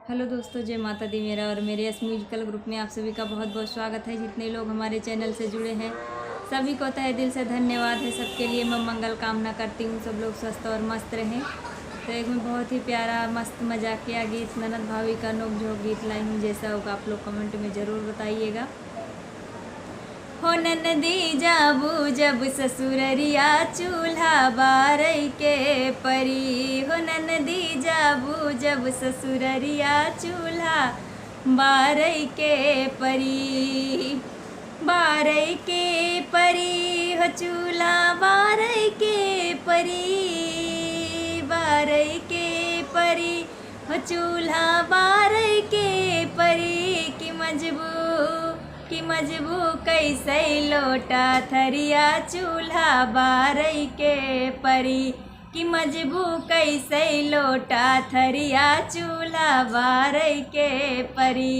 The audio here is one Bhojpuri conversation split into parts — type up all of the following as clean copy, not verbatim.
हेलो दोस्तों, जय माता दी। मेरा और मेरे यस म्यूजिकल ग्रुप में आप सभी का बहुत बहुत स्वागत है। जितने लोग हमारे चैनल से जुड़े हैं सभी को तहे दिल से धन्यवाद है। सबके लिए मैं मंगल कामना करती हूँ, सब लोग स्वस्थ और मस्त रहें। तो एक में बहुत ही प्यारा मस्त मजाकिया गीत ननद भाभी का नोक झोंक गीत लाई हूँ। जैसा होगा आप लोग कमेंट में ज़रूर बताइएगा। हो ननदी जाबू जब ससुररिया चूल्हा बारई के परी। हो ननदी जाबू जब ससुररिया चूल्हा बारई के परी। बारई के परी हो चूल्हा बारई के परी। बारई के परी हो चूल्हा बारई के परी। कि मजबू कैसे लोटा थरिया चूल्हा बारई के परी। कि मजबू कैसे लोटा थरिया चूल्हा बारई के परी।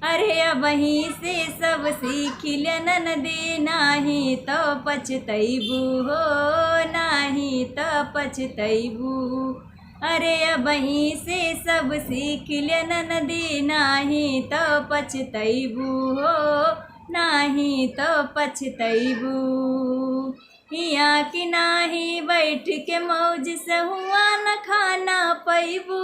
अरे अबही से सब सीख ले ननदी, नाही तो पछतैबू हो, नाही तो पछतैबू। अरे अबही से सब सीख ले ननदी, नाही तो पछतैबू हो, नाही तो पछतैबू। हिया कि नाही बैठ के मौज से हुआ न खाना पैबू।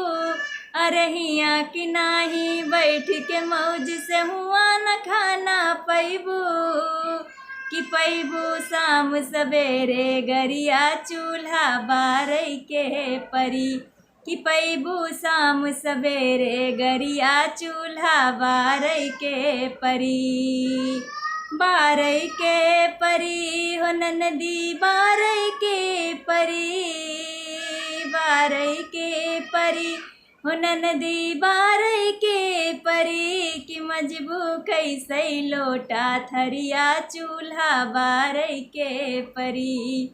अरे हिया कि नाही बैठ के मौज से हुआ न खाना पैबू। कि पैबू शाम सवेरे गरिया चूल्हा बारई के परी। कि पैबू शाम सवेरे गरिया चूल्हा बारई के परी। बारई के परी हो ननदी बारई के परी। बारई के परी हो ननदी बारई के परी। कि मजबू कैसे लोटा थरिया चूल्हा बारई के परी।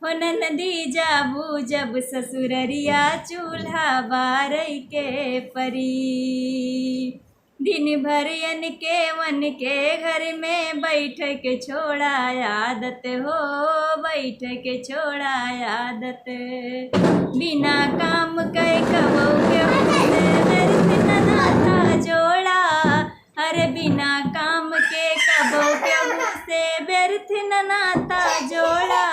हो ननदी जाबू जब ससुररिया चूल्हा बारई के परी। दिन भर वन के घर में बैठ के छोड़ा आदत हो, बैठ के छोड़ा आदत। बिना काम के कबो के व्यर्थ न नाता जोड़ा। अरे बिना काम के कबो के से व्यर्थ न नाता जोड़ा।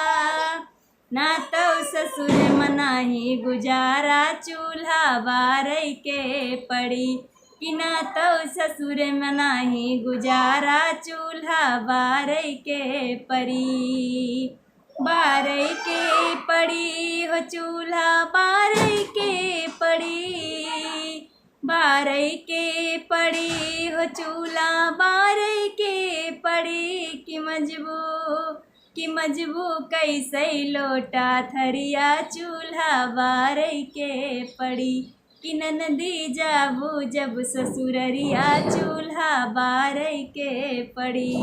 ना तो ससुर मनाही गुजारा चूल्हा बारई के पड़ी। कि ना तो ससुर मनाही गुजारा चूल्हा बारई के परी। बारई के पड़ी हो चूल्हा बारई के पड़ी। बारई के पड़ी हो चूल्हा बारई के पड़ी। कि मजबू कैसे लोटा थरिया चूल्हा बारई के पड़ी। कि ननदी जाबू जब ससुररिया चूल्हा बारई के पड़ी।